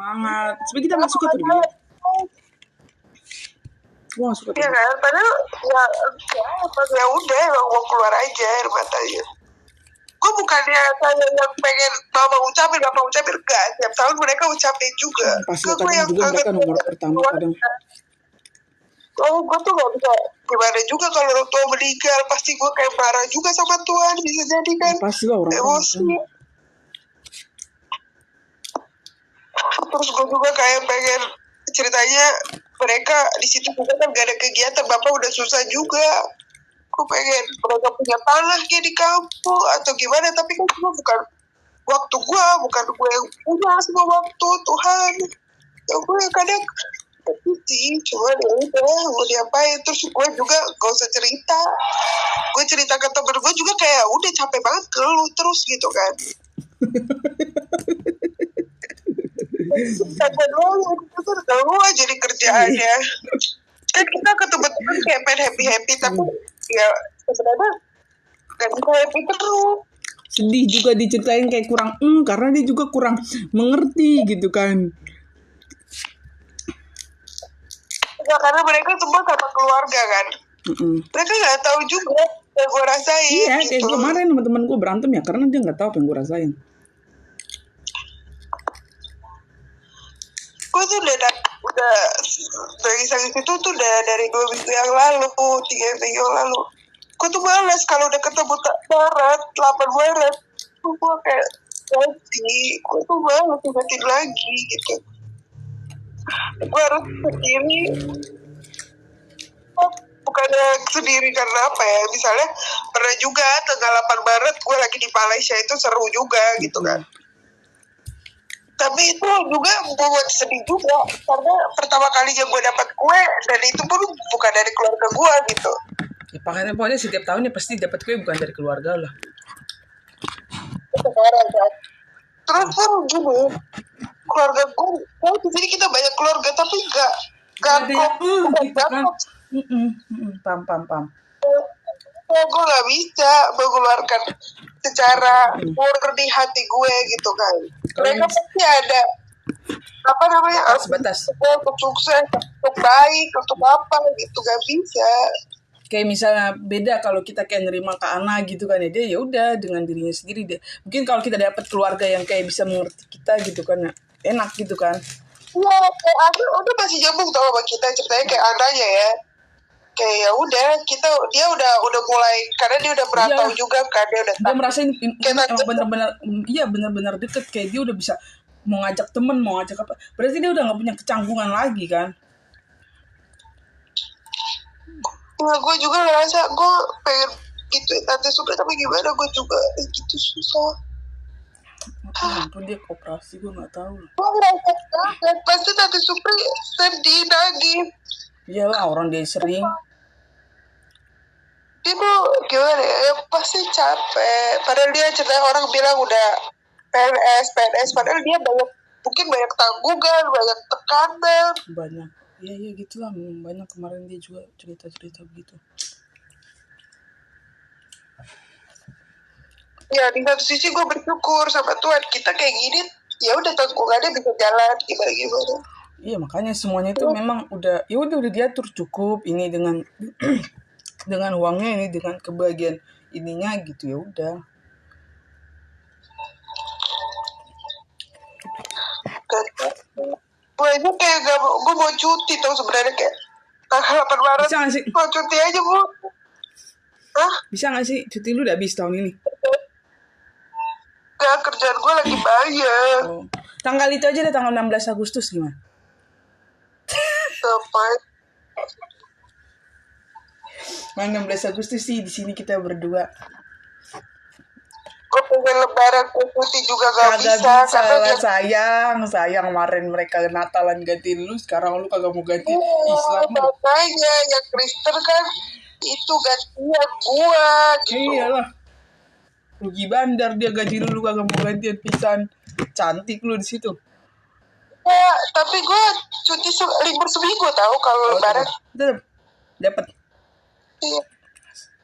semangat. Sebenarnya kita nggak suka tuh dia. Gue nggak suka tuh. Iya kan, padahal ya udah emang mau keluar aja air matanya. Gue bukannya saya yang pengen bapak ucapin enggak, tiap tahun mereka ucapin juga. Pasti kadang juga mereka nomor pertama kadang. Gue tuh gak bisa gimana juga kalau orang tua meninggal, pasti gue kayak marah juga sama Tuhan, bisa jadi kan. Pasti lah orang emosi. Terus gue juga kayak pengen ceritanya mereka di situ juga kan gak ada kegiatan, bapak udah susah juga. Gue pengen mereka punya tanah kayak di kampung atau gimana, tapi kan semua bukan waktu gue, bukan gue yang punya semua waktu, Tuhan. Ya gue kadang sih, cuma ya udah mau diapain. Terus gue juga gak usah cerita, gue cerita ke temen gue juga kayak udah capek banget ke lu terus gitu kan. Capek doang, itu lu aja di kerjaannya. Kan kita ketemu temen kayak pengen happy tapi ya sebenarnya gak bisa happy terus. Sedih juga diceritain kayak kurang karena dia juga kurang mengerti gitu kan. Ya, karena mereka semua sama keluarga kan. Mereka nggak tahu juga yang gue rasain. Iya, gitu. kayak kemarin sama teman gue berantem ya karena dia nggak tahu apa yang gue rasain. Gue tuh udah dari sakit itu tuh udah dari 2 minggu yang lalu, 3 minggu yang lalu. Gue tuh malas kalau udah ketemu Maret, 8 Maret. Gue kayak gue tuh malas ingetin lagi gitu. Gue harus sendiri, bukannya sendiri karena apa ya, misalnya pernah juga tanggal 8 Maret gue lagi di Malaysia, itu seru juga gitu kan. Tapi itu juga buat sedih juga karena pertama kalinya gue dapat kue dan itu pun bukan dari keluarga gue gitu. Ya, pokoknya setiap tahun ya pasti dapat kue bukan dari keluarga lah. Sekarang kan. Terus pun gini, keluarga gue, di sini kita banyak keluarga tapi gak gitu kan. Pam. Ya, gue gak bisa mengeluarkan secara murni hati gue gitu kan. Mereka pasti ada batas untuk sukses, untuk baik, untuk apa gitu, gak bisa. Kayak misalnya beda kalau kita kayak nerima ke anak gitu kan ya, dia ya udah dengan dirinya sendiri dia. Mungkin kalau kita dapat keluarga yang kayak bisa mengerti kita gitu kan, enak gitu kan. Iya, kayak aku udah masih nyambung tau sama kita ceritanya kayak anaknya ya. Kayak ya udah dia udah mulai karena dia udah merantau juga kan, dia merasain benar-benar deket, kayak dia udah bisa mau ngajak temen, mau ngajak apa, berarti dia udah nggak punya kecanggungan lagi kan. Nah, gue juga ngerasa gue pengen gitu Tante Supri, tapi gimana gue juga gitu susah. Ampun, dia koperasi gue nggak tahu. Gue ngerasa banget pasti Tante Supri sedih nangis. Iyalah, orang dia sering. Dia tuh gimana ya, pasti capek. Padahal dia cerita orang bilang udah PNS, padahal dia mungkin banyak tanggungan, banyak tekanan. Banyak, iya gitulah, banyak. Kemarin dia juga cerita begitu. Ya di satu sisi gue bersyukur sama Tuhan, kita kayak gini ya udah tanggungannya bisa jalan gimana. Iya, makanya semuanya itu memang udah diatur cukup ini dengan dengan uangnya ini, dengan kebahagiaan ininya gitu, ya udah. Gue aja kayak gue mau cuti tau sebenarnya, kayak tanggal 8 Maret bisa gak sih? Mau cuti aja Bu. Hah? Bisa gak sih? Cuti lu udah habis tahun ini? Gak, kerjaan gue lagi banyak. Tanggal itu aja deh, tanggal 16 Agustus gimana? Ngapain? 16 Agustus sih di sini kita berdua. Gue pengen lebaran putih juga gak bisa karena sayang kemarin mereka Natalan ganti lu, sekarang lu kagak mau ganti Islam. Makanya yang Kristen kan itu gantian gua gitu. Iyalah, rugi bandar dia gaji lu kagak mau gantian pisan. Cantik lu di situ. Ya, tapi gua cuti libur seminggu tahu kalau lebaran. Dapat. Iya.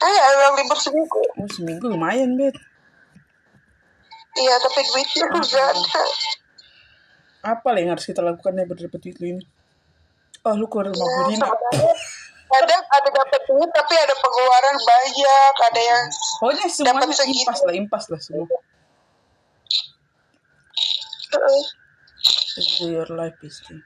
Emang libur seminggu. Seminggu lumayan, Bet. Iya, tapi duitnya gak ada. Apa lah yang harus kita lakukan ya biar dapat duit ini? Oh, lu keluar rumah gue Dina. Sebenarnya kadang ada dapat duit tapi ada pengeluaran banyak, ada yang Pokoknya semuanya dapat segitu. impas lah semua. Enjoy your life, Pisti.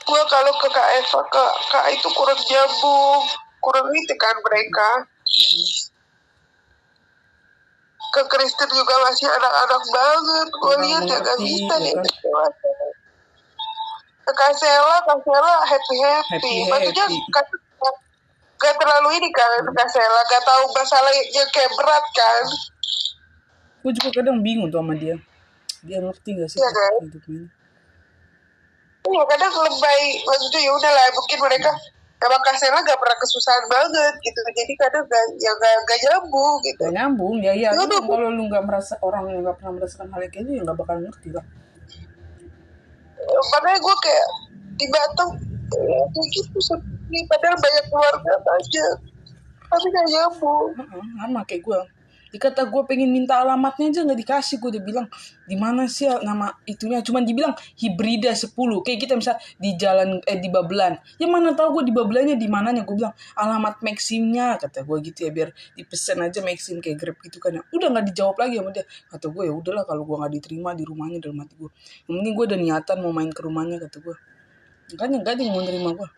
Gue kalau ke Kak Eva, ke Kak itu kurang nyambung, kurang itu kan mereka. Ke Kristen juga masih anak-anak banget. Gue lihat ya gak bisa ya nih. kan? Ke Kak Sela happy. Maksudnya gak terlalu ini kan Kak Sela, gak tahu masalahnya kayak berat kan. Gue juga kadang bingung tuh sama dia. Dia ngerti gak sih Iya kan? hidupnya? Iya kadang lebay. Maksudnya ya udahlah mungkin mereka emang Kak Sela gak pernah kesusahan banget gitu. Jadi kadang gak nyambung gitu. Gak nyambung ya kalau lu gak merasa, orang yang gak pernah merasakan hal kayak gitu ya gak bakal ngerti lah. Makanya gue kayak di Batam kayak gitu sepi, padahal banyak keluarga aja tapi gak nyambung. Sama kayak gue. Dikata gue pengen minta alamatnya aja nggak dikasih. Gue udah bilang di mana sih nama itunya, cuman dibilang Hibrida 10. Kayak kita misal di jalan di Babelan, ya mana tahu gue di Babelannya di mananya. Gue bilang alamat Maximnya, kata gue gitu ya, biar dipesan aja Maxim kayak Grab gitu kan ya. Udah nggak dijawab lagi sama dia. Kata gue ya udahlah kalau gue nggak diterima di rumahnya, dalam hati gue yang penting gue ada niatan mau main ke rumahnya, kata gue. Makanya nggak ada yang mau nerima gue.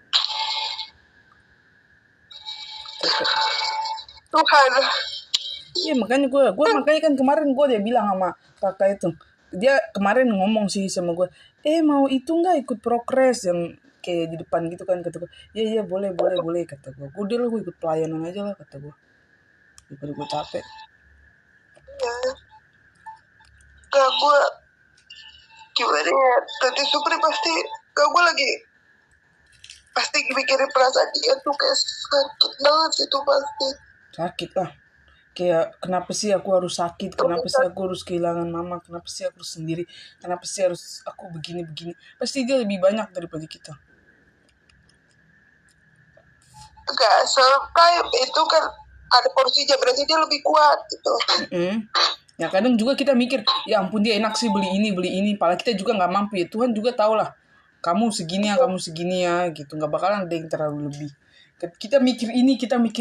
Tuhan. Iya makanya makanya kan kemarin gue dia bilang sama kakak itu, dia kemarin ngomong sih sama gue, mau itu nggak ikut progres yang kayak di depan gitu kan, kata gue. Iya boleh kata gue. Udah lah gue ikut pelayanan aja lah, kata gue, daripada gue capek. Ya gak gue gimana ya, tadi Supri pasti gak gue lagi pasti mikirin perasaan dia tuh kayak sakit banget itu pasti. Sakit lah. Kayak kenapa sih aku harus sakit, kenapa sih aku harus kehilangan mama, kenapa sih aku harus sendiri, kenapa sih harus aku begini. Pasti dia lebih banyak daripada kita. Enggak, sampai itu kan ada porsinya, berarti dia lebih kuat gitu. Ya kadang juga kita mikir, ya ampun dia enak sih beli ini, padahal kita juga nggak mampu ya. Tuhan juga tahu lah, kamu segini ya gitu, nggak bakalan ada yang terlalu lebih. Kita mikir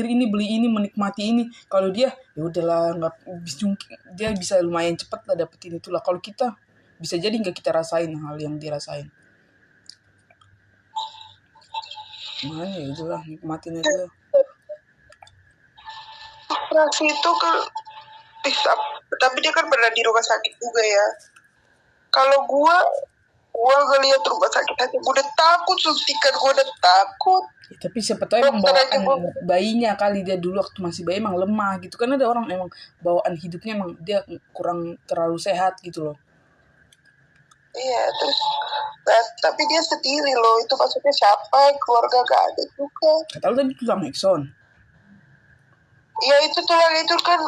ini, beli ini, menikmati ini. Kalau dia ya udahlah, nggak dia bisa lumayan cepat lah dapetin itulah. Kalau kita bisa jadi nggak kita rasain hal yang dia rasain. Mana ya itulah, nikmatin aja. Operasi itu kan bisa, tapi dia kan pernah di rumah sakit juga ya. Kalau gue ngeliat rumah sakit aja gue udah takut, suntikan gue udah takut. Ya, tapi siapa tahu emang bawaan bayinya kali, dia dulu waktu masih bayi emang lemah gitu kan. Ada orang emang bawaan hidupnya emang dia kurang terlalu sehat gitu loh. Iya, terus tapi dia sendiri loh, itu maksudnya siapa, keluarga gak ada juga. Kata lu tadi tulang Exxon. Iya itu tulang itu kan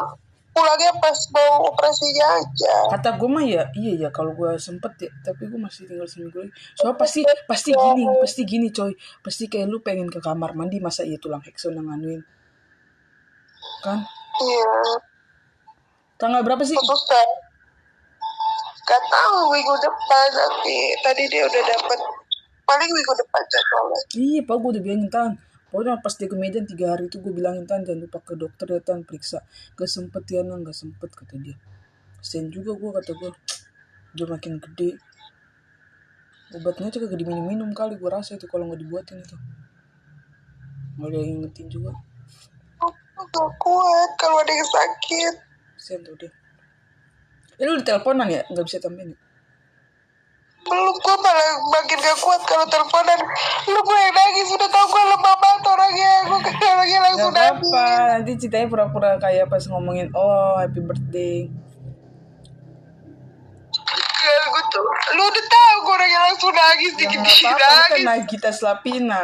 pulangnya pas mau operasinya aja. Kata gue mah iya kalau gue sempet ya, tapi gue masih tinggal seminggu lagi. Soalnya pasti gini coy, pasti kayak lu pengen ke kamar mandi, masa iya tulang Exxon yang nganuin kan? Iya. Tanggal berapa sih? Gak tahu minggu depan, tapi tadi dia udah dapet paling minggu depan jadwalnya. Iya pak, gue udah bilangin Tan. Pokoknya pas dia ke Medan 3 hari itu gue bilangin Tan, jangan lupa ke dokter ya Tan, periksa. Gak sempet ya Nang, gak sempet kata dia. Kasian juga gue, kata gue. Dia makin gede. Obatnya juga gak diminum-minum kali, gue rasa itu kalau gak dibuatin itu. Gak ada yang ngetin juga. Gak kuat kalau ada yang sakit. Kasian tuh dia. Lu di teleponan ya? Gak bisa tambahin ya? Belum, gue malah makin gak kuat kalau teleponan. Lu gue yang nangis, udah tau gue lemah banget orangnya. Gue orangnya langsung nangis. Gak apa-apa, nanti ceritanya pura-pura kayak pas ngomongin happy birthday. Ya gue tuh, lu udah tau gue orangnya langsung nangis. Ya gak apa-apa, kan Nagita Slavina.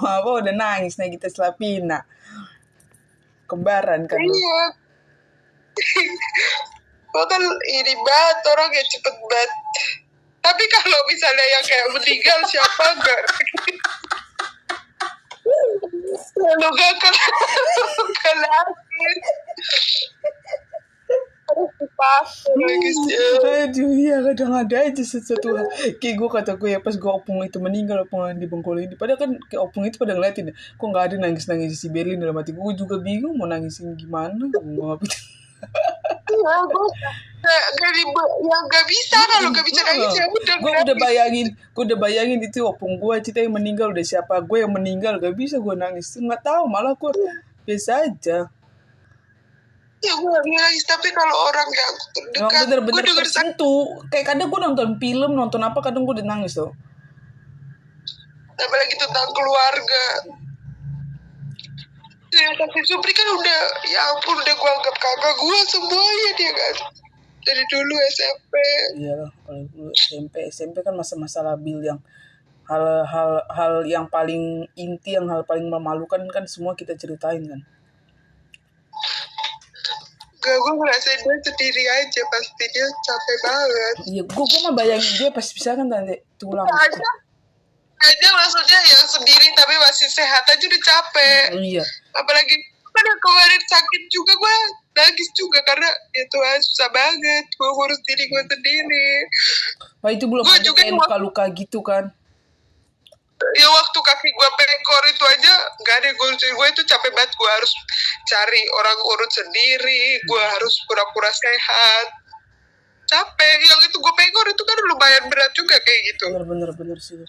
Apa udah nangis Nagita Slavina. Kembaran kan. Iya. Gue kan ini banget, orangnya cepet banget. Tapi kalau misalnya yang kayak meninggal siapa gak? Lu gak kenal. apa guys ya. Aduh iya kadang ada aja sesuatu hal. Kayak gue kata gue ya pas gue opung itu meninggal, opungan di Bengkulu ini. Padahal kan kayak opung itu pada ngeliatin, kok gak ada nangis-nangis si Berlin dalam hati gue juga bingung mau nangisin gimana. Gue gak bisa. Iya, gue gak bisa kalau gak bisa nangis ya udah. Gue udah bayangin itu opung gue cerita yang meninggal udah siapa gue yang meninggal gak bisa gue nangis. Nggak tahu malah gue biasa aja. Ya gue gak bisa nangis, tapi kalau orang yang terdekat bener-bener tersentuh. Kayak kadang gue nonton film, nonton apa kadang gue udah nangis tuh. Apalagi tentang keluarga. Ya, tapi Supri kan udah, ya ampun udah gue anggap kakak gue semuanya dia kan. Dari dulu SMP. Iya lah, kalau dulu SMP kan masa-masa labil yang hal yang paling inti, yang hal paling memalukan kan semua kita ceritain kan. Gak, gue ngerasain dia sendiri aja pasti dia capek banget. Iya, gue mah bayangin dia pas bisa kan tadi tulang. Aja maksudnya yang sendiri tapi masih sehat aja udah capek. Iya. Apalagi pada kemarin sakit juga gue nangis juga karena ya Tuhan susah banget gue ngurus diri gue sendiri. Wah itu belum ada kayak luka-luka gitu kan. Ya waktu kaki gue pekor itu aja gak ada gue itu capek banget. Gue harus cari orang urut sendiri, gue harus pura-pura sehat. Capek. Yang itu gue pekor itu kan lumayan berat juga kayak gitu. Bener sih.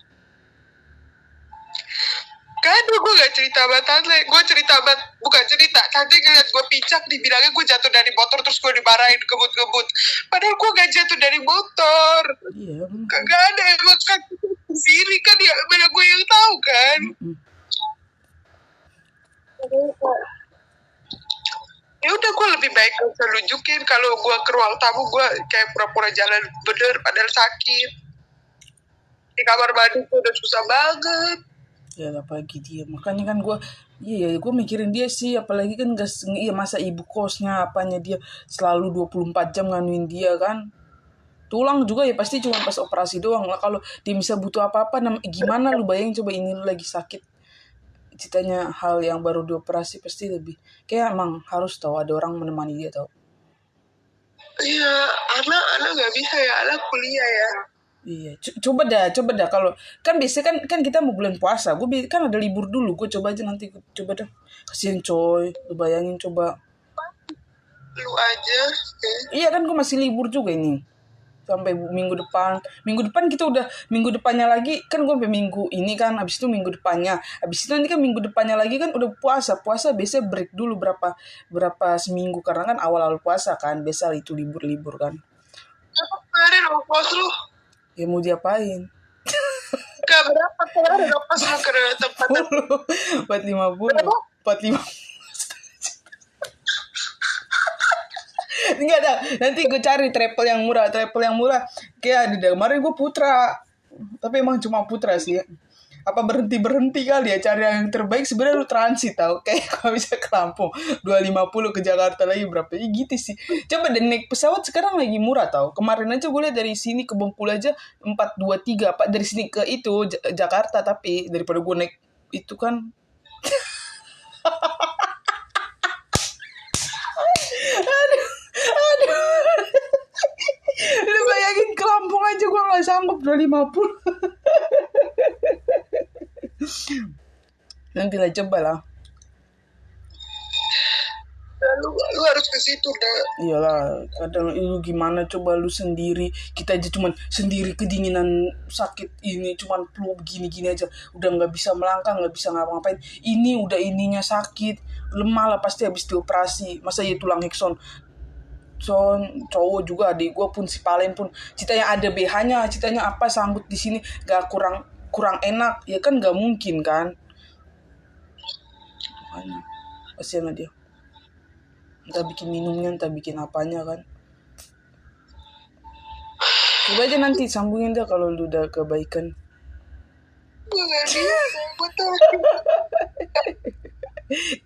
Kan gue gak cerita sama Tante. Gue cerita sama, bukan cerita, Tante ngeliat gue picak, dibilangnya gue jatuh dari motor terus gue dimarahin kebut-kebut. Padahal gue gak jatuh dari motor. Iya. Kagak ada emang kan sendiri kan ya, mana gue yang tahu kan. Ya udah gue lebih baik gak usah nunjukin. Kalau gue ke ruang tamu gue kayak pura-pura jalan bener padahal sakit. Di kamar mandi gue udah susah banget. Ya apalagi dia, makanya kan gue mikirin dia sih, apalagi kan masa ibu kosnya apanya dia selalu 24 jam nganuin dia kan. Tulang juga ya pasti cuma pas operasi doang lah. Kalau dia bisa butuh apa-apa gimana lu bayangin coba ini lu lagi sakit, ceritanya hal yang baru dioperasi pasti lebih kayak emang harus tahu ada orang menemani dia tau. Iya, anak gak bisa ya, anak kuliah ya. Iya, coba dah kalau kan biasanya kan kita mau bulan puasa, gue kan ada libur dulu, gue coba aja nanti coba dah, kasihan coy, lu bayangin coba. Lu aja. Iya kan gue masih libur juga ini, sampai minggu depan kita udah minggu depannya lagi kan gue sampai minggu ini kan, abis itu minggu depannya, abis itu nanti kan minggu depannya lagi kan udah puasa biasanya break dulu berapa seminggu karena kan awal puasa kan, biasa itu libur kan. Kemarin ongkos lu? Ya mau diapain? Gak berapa kemarin ongkos lu ke tempat 450 Enggak dah, nanti gue cari travel yang murah kayak di kemarin gue Putra, tapi emang cuma Putra sih ya. Apa berhenti kali ya, cari yang terbaik sebenarnya lu transit tau, kayak kalau bisa ke Lampung 250 ke Jakarta lagi berapa ya gitu sih. Coba deh naik pesawat sekarang lagi murah tau, kemarin aja gue lihat dari sini ke Bengkulu aja 423 apa dari sini ke itu Jakarta, tapi daripada gue naik itu kan aduh lu bayangin ke Lampung aja gue gak sanggup 250. Nanti lah coba lah. Lu harus ke situ dah. Iyalah, kadang lu gimana coba lu sendiri, kita aja cuman sendiri kedinginan sakit ini cuman flu begini aja udah nggak bisa melangkah, nggak bisa ngapa-ngapain. Ini udah ininya sakit, lemah lah pasti habis dioperasi. Masa ya tulang hekson. Cowok juga adik gue pun si Palen pun ceritanya ada BH-nya, ceritanya apa sambut di sini gak kurang enak ya kan, gak mungkin kan. Kasihan dia, entah bikin minumnya entah bikin apanya kan. Coba aja nanti sambungin dah kalau lu udah kebaikan. Gue gak bisa, gue tau.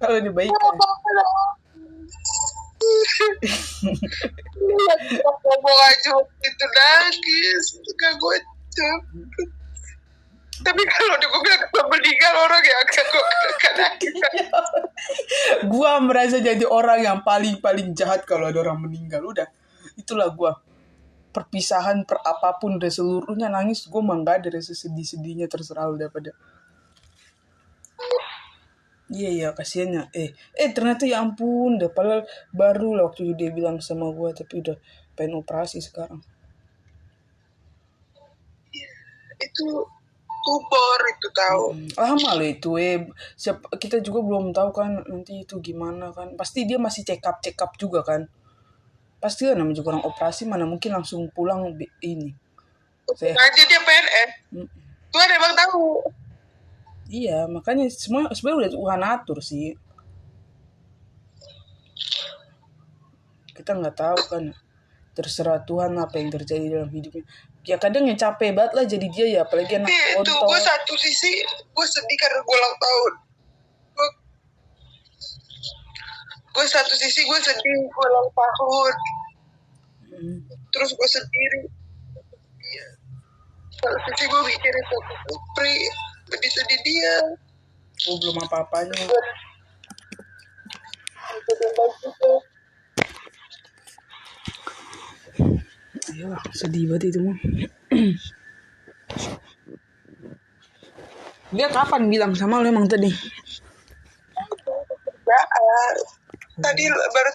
Kalau dibaikan ngomong aja itu nangis, gak gocap. Tapi kalau gue bilang meninggal orang ya gak nangis. Gue merasa jadi orang yang paling jahat kalau ada orang meninggal. Udah itulah gue perpisahan per apapun udah seluruhnya nangis gue mah nggak ada rasa sedih-sedihnya terserah lu daripada iya kasihannya ternyata ya ampun deh padahal baru lah waktu dia bilang sama gue tapi udah pengen operasi sekarang itu tumor itu tahu. Lama loh itu kita juga belum tahu kan nanti itu gimana kan pasti dia masih check up juga kan pasti kan namanya juga orang operasi mana mungkin langsung pulang ini aja dia PNS Tuhan emang tahu. Iya makanya sebenarnya udah atur sih kita nggak tahu kan terserah Tuhan apa yang terjadi dalam hidupnya ya kadang yang capek banget lah jadi dia ya apalagi anak itu gue satu sisi gue sedih karena gue ulang tahun gue satu sisi gue sedih gue ulang tahun terus gue sendiri satu sisi gue mikirin satu Supri lebih sedih dia gue belum apa-apanya Ayolah, sedih banget itu mah. Dia kapan bilang sama lo emang tadi? Ya, tadi baru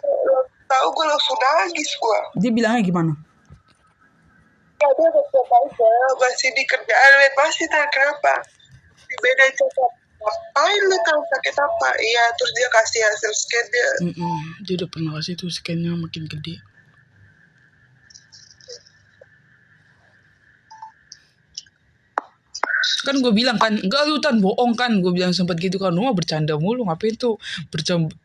tahu gue langsung nangis gue. Dia bilangnya gimana? Ya dia aja masih di kerjaan pasti tak kenapa. Di beda cakap. Ngapain lu tahu sakit apa? Iya, terus dia kasih hasil scan dia. Dia udah pernah kasih tuh scan-nya makin gede. Kan gue bilang kan, enggak lu Tan bohong kan, gue bilang sempat gitu kan, lu mah bercanda mulu, ngapain tuh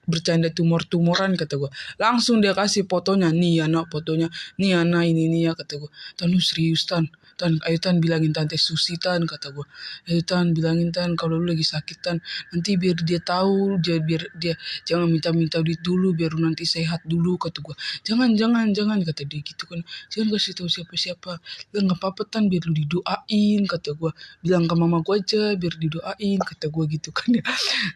bercanda tumor-tumoran kata gue. Langsung dia kasih fotonya, nih anak fotonya, nih anak ini ya kata gue. Tan lu serius Tan, ayo Tan bilangin Tante Susi Tan kata gue. Ayo Tan bilangin Tan kalau lu lagi sakit Tan, nanti biar dia tahu, biar dia jangan minta duit dulu, biar lu nanti sehat dulu kata gue. Jangan kata dia gitu kan, jangan kasih tahu siapa-siapa. Lu nggak apa-apa Tan, biar lu didoain kata gue. Bilang ke mama gue aja biar didoain kata gue gitu kan ya.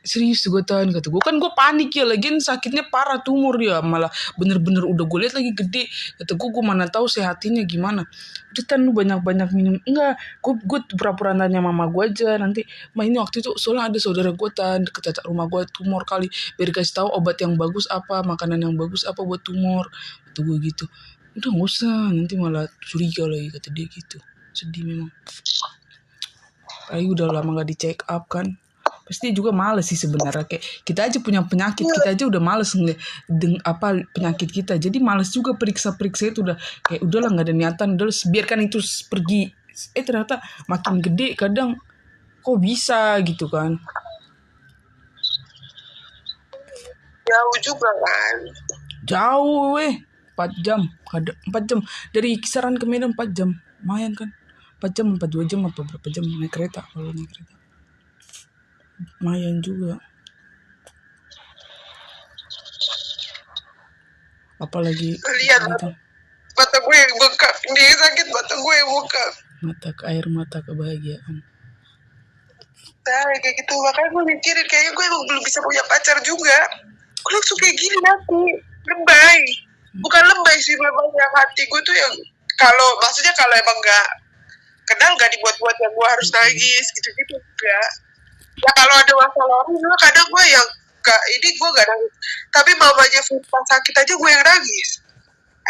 Serius gue Tan kata gue, kan gue panik ya, lagian sakitnya parah tumor ya, malah bener-bener udah gue lihat lagi gede kata gue mana tahu sehatinnya gimana. Udah Tan lu banyak minum. Enggak, gue pura-pura nanya mama gue aja nanti. Ini waktu itu soalnya ada saudara gue Tan deket rumah gue tumor kali, biar kasih tahu obat yang bagus apa, makanan yang bagus apa buat tumor kata gue gitu. Udah gak usah nanti malah curiga lagi kata dia gitu. Sedih memang. Udah lama gak di check up kan, pasti juga males sih sebenarnya, kayak kita aja punya penyakit kita aja udah males penyakit kita, jadi males juga periksa itu udah kayak udahlah nggak ada niatan, udah biarkan itu pergi. Ternyata makin gede kadang kok bisa gitu kan. Jauh juga kan, jauh 4 jam dari kisaran ke Medan 4 jam, lumayan kan. 4 jam, 2 jam apa berapa jam naik kereta, kalau naik kereta. Lumayan juga. Apalagi lihat gitu. Mata gue yang bengkak, dia sakit mata gue yang bengkak. Air mata kebahagiaan. Nah kayak gitu, makanya gue mikirin kayaknya gue emang belum bisa punya pacar juga. Gue langsung kayak gini nanti, lebay. Bukan lebay sih, memang yang hati gue tuh yang maksudnya kalau emang kenal gak dibuat-buat yang gue harus nangis gitu-gitu enggak. Ya kalau ada masalah lain kadang gue yang gue gak nangis, tapi mamanya Vita sakit aja gue yang nangis.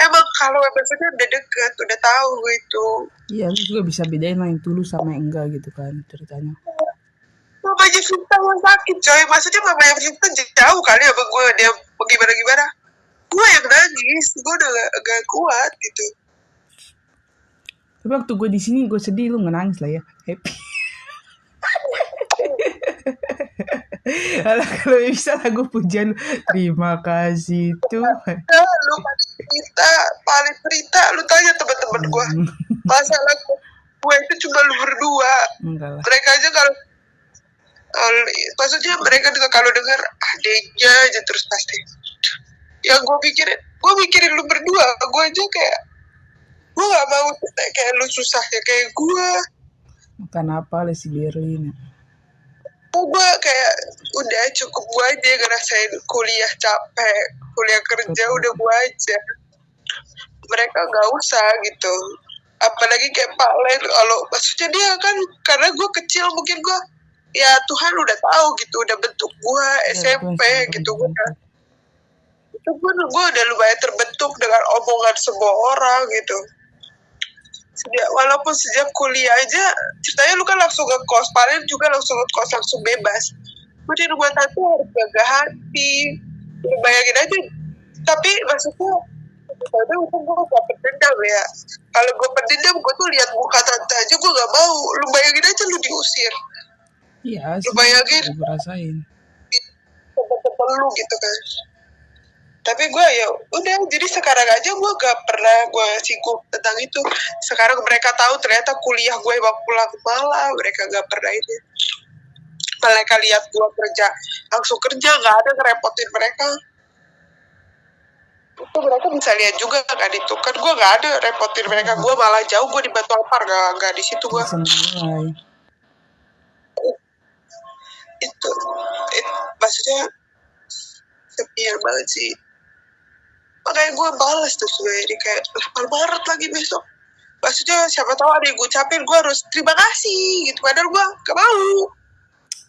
Emang kalau maksudnya udah deket, udah tahu gue itu. Iya, lu juga bisa bedain lah yang tulus sama yang enggak gitu kan ceritanya. Mamanya Vita yang sakit coy, maksudnya mamanya Vita jauh kali sama gue, dia gimana gue yang nangis, gue udah gak kuat gitu. Tapi waktu gue di sini gue sedih, lu nggak nangis lah ya, happy. Alah kalau bisa lagu pujian terima kasih Tuhan. Lu paling cerita lu tanya teman-teman gue. Masalah gue itu cuma lu berdua. Mereka aja kalau maksudnya mereka juga kalau dengar adanya aja terus pasti. Yang gue mikirin lu berdua, gue aja kayak gue gak mau kayak lu susah ya kayak gue. Kenapa lah si Berlin? Gue kayak udah cukup gue aja ngerasain kuliah capek, kuliah kerja udah gue aja. mereka nggak usah gitu. Apalagi kayak Pak Len, kalau maksudnya dia kan karena gue kecil mungkin gue ya Tuhan udah tahu gitu, udah bentuk gue SMP gitu, gue udah lumayan terbentuk dengan omongan semua orang gitu. Walaupun sejak kuliah aja ceritanya lu kan langsung ke kos, paling juga langsung ke kos, langsung bebas. Gue di rumah tante harus jaga hati, bayangin aja. Tapi maksudnya kadang gue gak pendendam ya. Kalau gue pendendam, gue tuh lihat muka tante aja gue gak mau. Lu bayangin aja lu diusir. Iya Lu bayangin gue rasain temen-temen lu gitu kan. Tapi gue ya udah, jadi sekarang aja gue gak pernah gue singgung tentang itu. Sekarang mereka tahu ternyata kuliah gue emang pulang malam, mereka gak pernah ini. Mereka lihat gue kerja, langsung kerja, gak ada ngerepotin mereka. Itu mereka bisa lihat juga kan itu kan gue gak ada repotin mereka, gue malah jauh, gue di Batu Ampar, gak di situ gue. Itu maksudnya sepian banget sih. Makanya gue balas tuh sebenarnya kayak 8 Maret lagi besok. Maksudnya siapa tahu ada yang gue ucapin, gue harus terima kasih gitu. Padahal gue gak mau.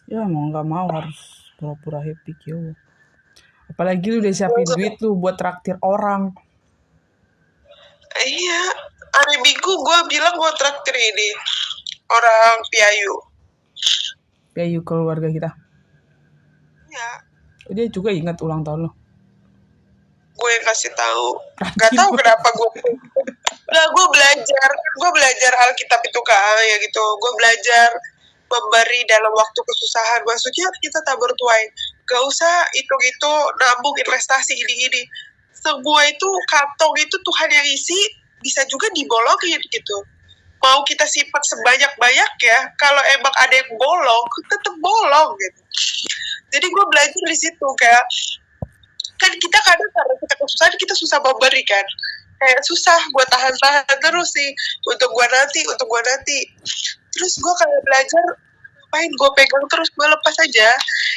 Ya mau gak mau harus pura-pura happy kyo. Apalagi lu udah siapin duit lu buat traktir orang. Iya, hari Minggu gue bilang gue traktir ini orang Piayu. Piayu keluarga kita. Iya. Dia juga ingat ulang tahun lo. Gue yang kasih tahu. Gak tahu kenapa gue. Nah, gue belajar Alkitab itu kan ya gitu. Gue belajar memberi dalam waktu kesusahan. Maksudnya kita tabur tuai. Gak usah itu nabung investasi ini. Semua itu kantong itu Tuhan yang isi, bisa juga dibolongin gitu. Mau kita simpan sebanyak-banyak ya, kalau emang ada yang bolong, tetap bolong gitu. Jadi gue belajar di situ kayak kan kita kadang karena kita kesusahan kita susah memberi kan, kayak susah gue tahan terus sih untuk gue nanti. Terus gue kayak belajar ngapain gue pegang terus, gue lepas aja.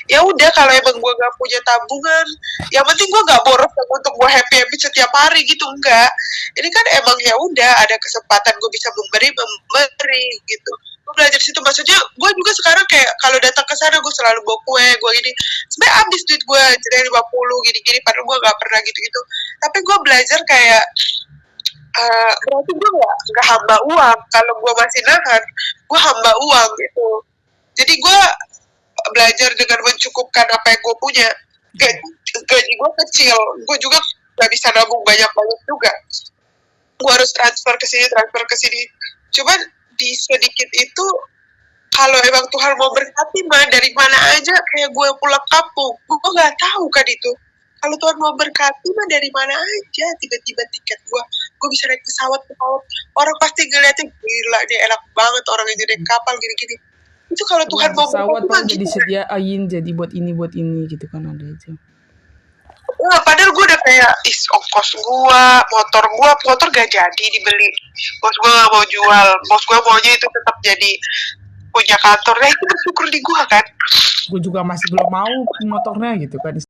Ya udah, kalau emang gue gak punya tabungan, yang penting gue gak boros untuk gue happy setiap hari gitu, enggak. Ini kan emang ya udah ada kesempatan gue bisa memberi gitu. Gue belajar situ. Maksudnya gue juga sekarang kayak kalau datang ke sana gue selalu bawa kue, gue gini. Sebenarnya habis duit gue jadi 50 gini-gini, padahal gue gak pernah gitu-gitu. Tapi gue belajar kayak berarti gue gak hamba uang. Kalau gue masih nahan, gue hamba uang gitu. Jadi gue belajar dengan mencukupkan apa yang gue punya. Gaji gue kecil, gue juga gak bisa nabung banyak-banyak juga. Gue harus transfer ke sini. Cuman di sedikit itu, kalau emang Tuhan mau berkati mah dari mana aja, kayak gue pulang kampung, gue gak tahu kan itu. Kalau Tuhan mau berkati mah dari mana aja, tiba-tiba tiket gue bisa naik pesawat. Orang pasti ngeliatnya, gila dia enak banget orang yang naik kapal gini-gini. Itu kalau Tuhan mau pesawat tuh jadi sediain, jadi buat ini gitu kan ada aja. Nah, padahal gue udah kayak ongkos gue, motor gak jadi dibeli. Bos gue gak mau jual, bos gue maunya itu tetap jadi punya kantor. Nah itu bersyukur di gue kan. Gue juga masih belum mau motornya gitu kan.